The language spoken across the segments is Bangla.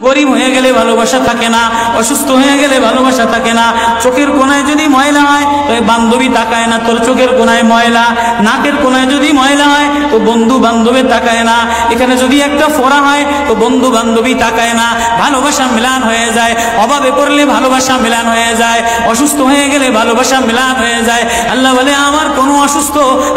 গরিব হয়ে গেলে ভালোবাসা থাকে না, অসুস্থ হয়ে গেলে ভালোবাসা থাকে না। চোখের কোনায় যদি ময়লা হয় তো বান্ধবী তাকায় না, তোর চোখের কোনায় ময়লা। নাকের কোনায় যদি ময়লা হয় তো বন্ধু বান্ধবী তাকায় না। এখানে যদি একটা ফোড়া হয় তো বন্ধু বান্ধবী তাকায় না। ভালোবাসা মিলান হয়ে যায়, অভাবে পড়লে ভালোবাসা মিলান হয়ে যায়, অসুস্থ হয়ে গেলে ভালোবাসা মিলান হয়ে যায়। আল্লাহ বলে আমার কোনো অসুস্থ,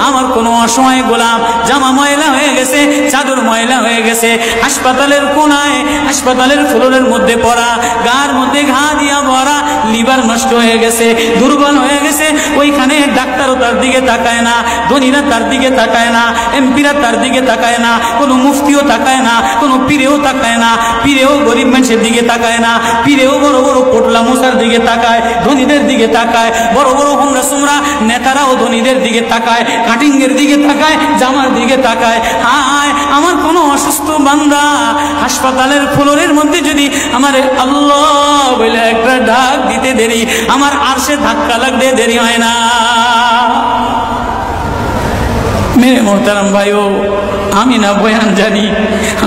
আমার কোনো অসহায় গোলাম জামা ময়লা হয়ে গেছে, চাদর ময়লা হয়ে গেছে, হাসপাতালের কোনায়, হাসপাতালের ফ্লোরের মধ্যে পড়া, গার মধ্যে ঘা দিয়া ভরা, লিভার নষ্ট হয়ে গেছে, দুর্বল হয়ে গেছে, ওইখানে ডাক্তারও তার দিকে তাকায় না, ধনীরা তার দিকে তাকায় না, এমপিরা তার দিকে তাকায় না, কোনো মুফতিও তাকায় না, কোনো পীরেও তাকায় না, পীরেও গরিব মানুষের দিকে তাকায় না, পীরেও বড় বড় পোটলা মশার দিকে তাকায়, ধনীদের দিকে তাকায়, বড় বড় হোমরা সোমরা নেতারাও ধনীদের দিকে তাকায়, কাটিং এর দিকে তাকায়, জামার দিকে তাকায়। হায় আমার কোনো অসুস্থ বান্দা হাসপাতালের ফ্লোরের মধ্যে যদি আমার আল্লাহ বলে একটা ডাক দিতে দেরি, আমার আরশে ধাক্কা লাগতে দেরি হয় না। মেরে মোহতারাম ভাইও, আমি না বয়ান জানি,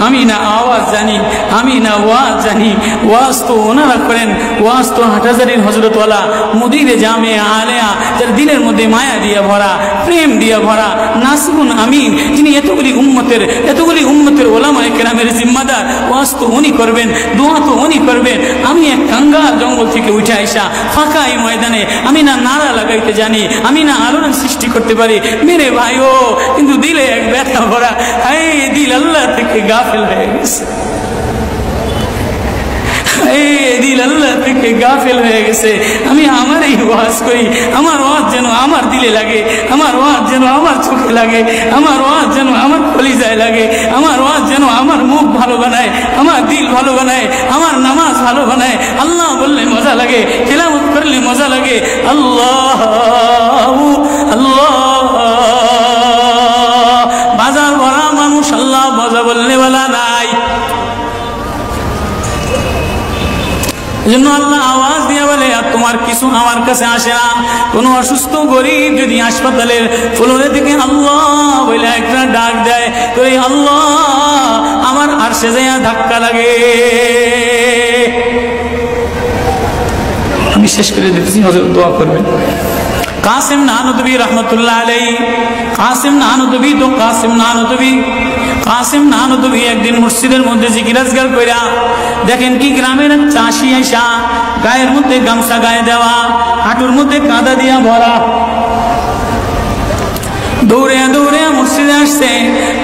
আমি না আওয়াজ জানি, আমি না ওয়াজ জানি, ওয়াজ তো ওনারা করেন, ওয়াজ তো হাটহাজারির হজরতওয়ালা মুদিরে জামে আলেয়া, যার দিলের মধ্যে মায়া দিয়ে ভরা, প্রেম দিয়ে ভরা, নাসিহুন আমিন, যিনি এতগুলি উম্মতের ওলামায়ে কেরামের জিম্মাদার, ওয়াজ তো উনি করবেন, দোয়া তো উনি করবেন। আমি এক কাঙ্গাল জঙ্গল থেকে উঠে আইসা ফাঁকা এই ময়দানে আমি না নারা লাগাইতে জানি, আমি না আলোড়ন সৃষ্টি করতে পারি। মেরে ভাইও, কিন্তু দিলে এক ব্যথা ভরা, এই দিল আল্লাহ থেকে গাফিল হয়ে গেছে, দিল আল্লাহ থেকে গাফিল হয়ে গেছে। আমি আমার এই ওয়াজ করি, আমার ওয়াজ যেন আমার দিলে লাগে, আমার ওয়াজ যেন আমার চোখে লাগে, আমার ওয়াজ যেন আমার কলিজায় লাগে, আমার ওয়াজ যেন আমার মুখ ভালো বানায়, আমার দিল ভালো বানায়, আমার নামাজ ভালো বানায়। আল্লাহ বললে মজা লাগে, তেলাওয়াত করলে মজা লাগে। আল্লাহ আল্লাহ, বাজার ভরা মানুষ, আল্লাহ মজা বললে বলা নাই। জন্য আল্লাহ আওয়াজ দিয়ে বলে আর তোমার কিছু আমার কাছে আসে না। কোন অসুস্থ গরিব যদি হাসপাতালের ফ্লোরে থেকে আল্লাহ বলে একটা ডাক দেয় তো এই আল্লাহ আমার আরশে যাইয়া ধাক্কা লাগে। আমি শেষ করে দিতেছি, হযরত দোয়া করবেন। কাসিম নানুতুবি রহমতুল্লাহ আলাইহি, কাসিম নানুতুবি তো কাসিম নানুতুবি একদিন মসজিদের মধ্যে জিকির আজকার কইরা দেখেন কি গ্রামের চাষি আইসা গায়ের মধ্যে গামছা গায়ে দেওয়া, হাঁটুর মধ্যে কাদা দিয়া ভরা, দৌড়ে দৌড়ে মসজিদে আসছে।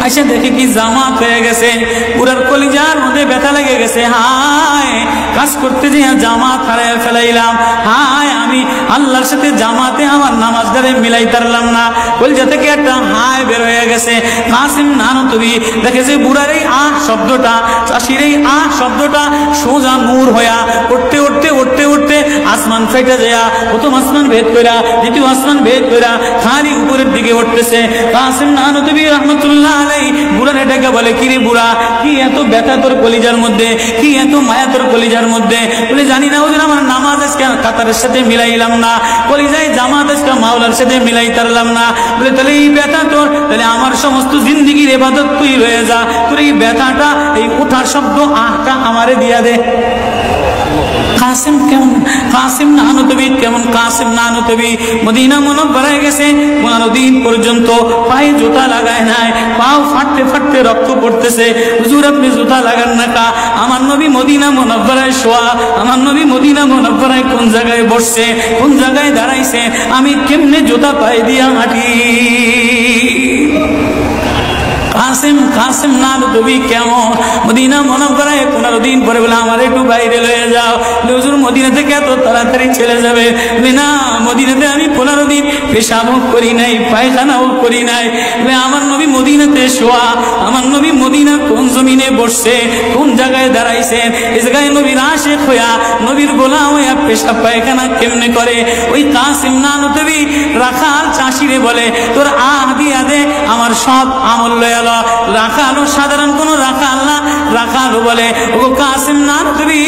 আইসা দেখে কি জামাত হয়ে গেছে, পুরার কলিজার মধ্যে ব্যথা লেগে গেছে। হায় কাজ করতে যে জামাত হারাইয়া ফেলাইলাম, হায় আমি আল্লাহর সাথে জামাতে আমার নামাজদারে মিলাই পারলাম না। কলিজা থেকে একটা হায় বের হয়ে গেছে। কাসিম নানুতুবি দেখে যে বুড়ার এই আহ শব্দটা, চাষির এই আহ শব্দটা সোজা নূর হইয়া উঠতে উঠতে উঠতে উঠতে আসমান ফেটে যায়, প্রথম আসমান ভেদ কইরা দ্বিতীয় আসমান ভেদ কইরা খালি উপরের দিকে উঠতেছে। কাসিম নানুতুবি রহমতুল্লাহ আলাইহি বুড়ার এটাকে বলে, কিরে বুড়া কি এত ব্যথা তোর কলিজার মধ্যে, কি এত মায়া তোর কলিজার মধ্যে? বলে জানি না ওদের আমার নামাজ আজকে কাতারের সাথে মিলাইলাম না, কলিজায় জামাত আজকে মাওলার সাথে মিলাই তারলাম না। বলে তাহলে এই ব্যথা তোর, তাহলে আমার সমস্ত জিন্দিগির ইবাদত তুই রয়ে যা, তোর এই ব্যথাটা এই উঠার শব্দ আহটা আমারে দিয়া দে। কাসিম কেমন, কাসিম নানুতুবি কেমন? কাসিম নানুতুবি মদিনা মুনাওয়ারায় গেছে, 15 দিন পর্যন্ত পায়ে জুতা লাগায় নাই, পাও ফাটতে ফাটতে রক্ত পড়তেছে। হুজুর আপনি জুতা লাগান না কা? আমার নবী মদিনা মুনাওয়ারায় শোয়া, আমার নবী মদিনা মুনাওয়ারায় কোন জায়গায় বসছে, কোন জায়গায় দাঁড়াইছে, আমি কেমনে জুতা পায়ে দিয়া হাঁটি? কাসিম নানুতুবি কেমন? মদিনা মুনাওয়ারায় 15 দিন পরে বলে আমার একটু বাইরে লয়ে যাও। হুজুর মদিনা থেকে এত তাড়াতাড়ি চলে যাবে? না, মদিনাতে আমি 15 দিন পেশাবও করি নাই, পায়খানাও করি নাই। আমার নবী মদিনাতে শোয়া, আমার নবী মদিনা কোন জমিনে বসছে, কোন জায়গায় দাঁড়াইছে, এই জায়গায় নবীর আশিক হইয়া নবীর গোলাম হইয়া পেশাব পায়খানা কেমনে করে? ওই কাসিম নানুতুবি রাখাল চাষিরে বলে তোর আহ দিয়া দে, আমার সব আমল লয়ে আলো। রাখাল সাধারণ কোন রাখাল না, রাখাল বলে ও কাসিম নানুতুবি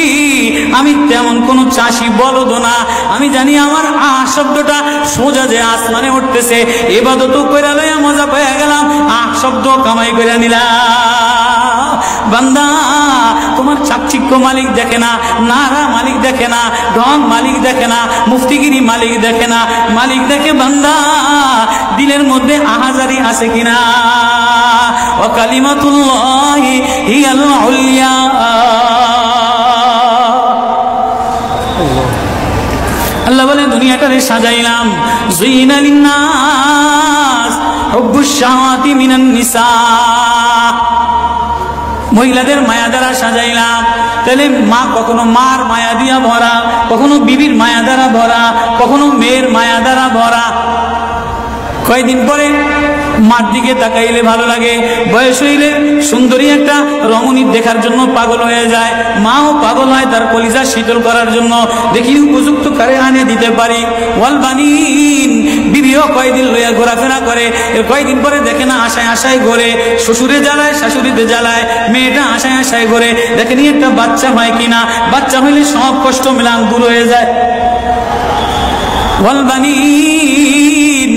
আমি তেমন কোন চাষি বলদ না, আমি জানি আমার আহ শব্দটা সোজা যে আসমানে উঠতেছে, ইবাদত কইরা লইয়া মজা পেয়ে গেলাম, আহ শব্দ কামাই কইরা নিলাম। বান্দা তোমার চাকচিক্য মালিক দেখে না, নারা মালিক দেখে না, ঢং মালিক দেখে না, মুফতিগিরি মালিক দেখে না, মালিক দেখে বান্দা দিলের মধ্যে আহাজারি আছে কিনা। ওয়া কালিমাতুল্লাহি হিয়াল উলিয়া। আল্লাহ বলে দুনিয়াটারে সাজাইলাম, যুইনা লিন্নাস হুব্বুশ শাহাওয়াতি মিনান নিসা, মহিলাদের মায়া দ্বারা সাজাইলাম। তাহলে মা কখনো মার মায়া দিয়া ভরা, কখনো বিবির মায়া দ্বারা ভরা, কখনো মেয়ের মায়া দ্বারা ভরা। কয়েকদিন পরে মার দিকে তাকাইলে ভালো লাগে, বয়স হইলে সুন্দরী একটা রমণী দেখার জন্য পাগল হয়ে যায়, মাও পাগল হয় তার কলিজা শীতল করার জন্য, দেখি উপযুক্ত কারে আনে দিতে পারি। ওয়াল বানিন, বিবিও কয়েকদিন লইয়া ঘোরাফেরা করে, কয়েকদিন পরে দেখে না আশায় আশায় ঘোরে, শ্বশুরে জ্বালায় শাশুড়িতে জ্বালায়, মেয়েটা আশায় আশায় ঘোরে, দেখেনি একটা বাচ্চা হয় কিনা, বাচ্চা হইলে সব কষ্ট মিলান দূর হয়ে যায়। ওয়াল বানিন,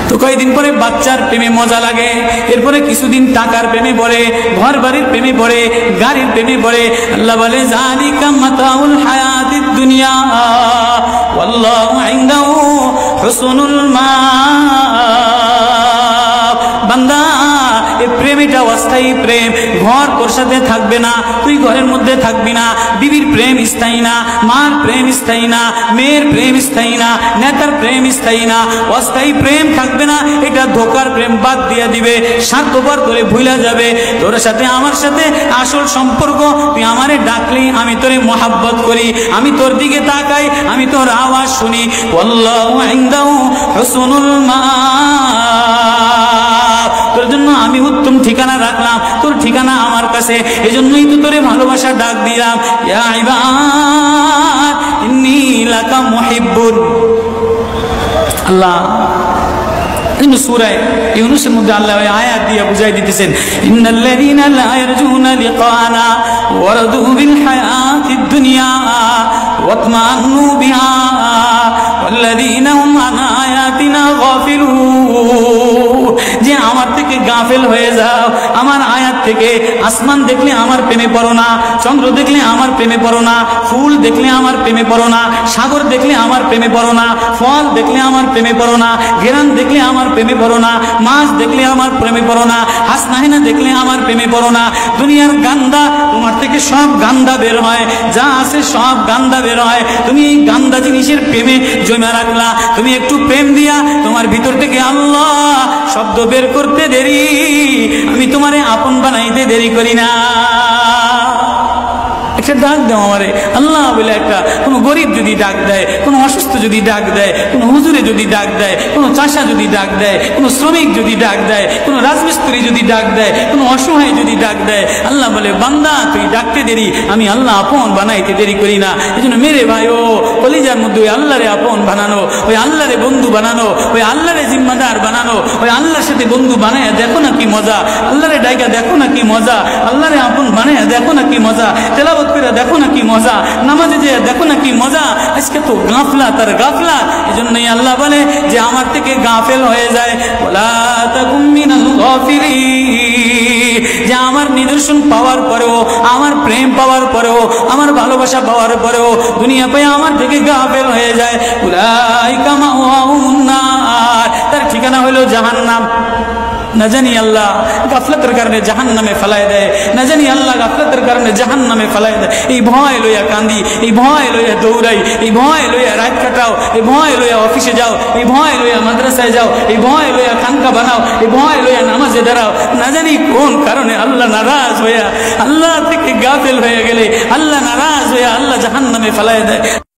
তো কয়েকদিন পরে বাচ্চার প্রেমে মজা লাগে, এরপরে কিছুদিন টাকার প্রেমে পড়ে, ঘর বাড়ির প্রেমে পড়ে, গাড়ির প্রেমে পড়ে। আল্লাহ বলে যালিকা মাতাউল হায়াতিদ দুনিয়া ওয়াল্লাহু ইনদাহু হুসনুল মাআব। বান্দা এই প্রেম এটা অস্থায়ী প্রেম, ঘর তোর সাথে থাকবে না, তুই ঘরের মধ্যে থাকবি না, বিবির প্রেম স্থায়ী না, মার প্রেম স্থায়ী না, মেয়ের প্রেম স্থায়ী না, নেতার প্রেম স্থায়ী না, অস্থায়ী প্রেম থাকবে না। এটা ধোকার প্রেম, বাদ দিয়ে দিবে, স্বার্থপর করে ভুলা যাবে। তোর সাথে আমার সাথে আসল সম্পর্ক, তুই আমারে ডাকলি আমি তোরে মোহাব্বত করি, আমি তোর দিকে তাকাই, আমি তোর আওয়াজ শুনি। আল্লাহু ইনদাহু হুসনুল মাআব, তোর জন্য আমি উত্তম ঠিকানা রাখলাম, তোর ঠিকানা আমার কাছে, এজন্যই তো তোরে ভালোবাসা ডাক দিলাম। ইয়া ইবাদ ইন্নী লাকা মুহিব্বুন। আল্লাহ সূরা ইউনূসের মধ্যে আল্লাহ আয়াত দিয়ে বুঝাই দিতেছেন, ইন্নাল্লাযীনা লা ইয়ারজুনা লিকানা ওয়ারাদু বিল হায়াতিদ দুনিয়া ওয়াতমান্নু বিহা ওয়াল্লাযীনা হুম আন আয়াতিনা গাফিলুন। যে আমার থেকে গাফেল হয়ে যাও, আমার আয়াত থেকে। আসমান দেখলে আমার প্রেমে পড়ো না, চন্দ্র দেখলে আমার প্রেমে পড়ো না, ফুল দেখলে আমার প্রেমে পড়ো না, সাগর দেখলে আমার প্রেমে পড়ো না, ফল দেখলে আমার প্রেমে পড়ো না, ঘেরান দেখলে আমার প্রেমে পড়ো না, মাছ দেখলে আমার প্রেমে পড়ো না, হাসনাহিনা দেখলে আমার প্রেমে পড়ো না। দুনিয়ার গান্দা, তোমার থেকে সব গান্দা বের হয়, যা আছে সব গান্দা বের হয়। তুমি এই গান্দা জিনিসের প্রেমে জমা রাখলা, তুমি একটু প্রেম দিয়া তোমার ভিতর থেকে আল্লাহ শব্দ বের করতে দেরি, আমি তোমারে আপন বানাইতে দেরি করি না। একটা ডাক দাও আমারে আল্লাহ বলে, একটা কোনো গরিব যদি ডাক দেয়, কোনো অসুস্থ যদি ডাক দেয়, কোনো হুজুরে যদি ডাক দেয়, কোনো চাষা যদি ডাক দেয়, কোনো শ্রমিক যদি ডাক দেয়, কোনো রাজমিস্ত্রি যদি ডাক দেয়, কোনো অসহায় যদি ডাক দেয়, আল্লাহ বলে বান্দা তুই ডাকতে দেরি, আমি আল্লাহ আপন বানাইতে দেরি করি না। এই জন্য মেরে ভাই ও কলিজার মধ্যে ওই আল্লাহরে আপন বানানো, ওই আল্লাহরে বন্ধু বানানো, ওই আল্লাহরে জিম্মাদার বানানো, ওই আল্লাহর সাথে বন্ধু বানায় দেখো না কি মজা, আল্লাহরে ডাইকা দেখো না কি মজা, আল্লাহরে আপন বানায় দেখো না কি মজা, তেলাওয়াত করে দেখো না কি মজা, নামাজে যে দেখো না কি মজা। আজকে তো গাফলাত আর গাফলাত, এজন্যই আল্লাহ বলে যে আমার থেকে গাফেল হয়ে যায়, ওয়ালা তাকুম মিনাল গাফিলিন। যে আমার নিদর্শন পাওয়ার পরেও, আমার প্রেম পাওয়ার পরেও, আমার ভালোবাসা পাওয়ার পরেও দুনিয়া পেয়ে আমার থেকে গাফেল হয়ে যায়, উলাইকা মাওয়াহুমুন নার, তার ঠিকানা হলো জাহান্নাম। না জানি আল্লাহ গাফলতের কারণে জাহান্নামে ফেলায় দেয়, না জানি আল্লাহ গাফলতের কারণে জাহান্নামে ফেলায় দেয়। এই ভয় লইয়া কান্দি, এই ভয় লইয়া দৌড়াই, এই ভয় লইয়া রাত কাটাও, এই ভয় লইয়া অফিসে যাও, এই ভয় লইয়া মাদ্রাসায় যাও, এই ভয় লইয়া খানকা বানাও, এই ভয় লইয়া নামাজে দাঁড়াও। না জানি কোন কারণে আল্লাহ নারাজ হইয়া, আল্লাহ থেকে গাফেল হয়ে গেলে আল্লাহ নারাজ হইয়া আল্লাহ জাহান্নামে ফেলায় দেয়।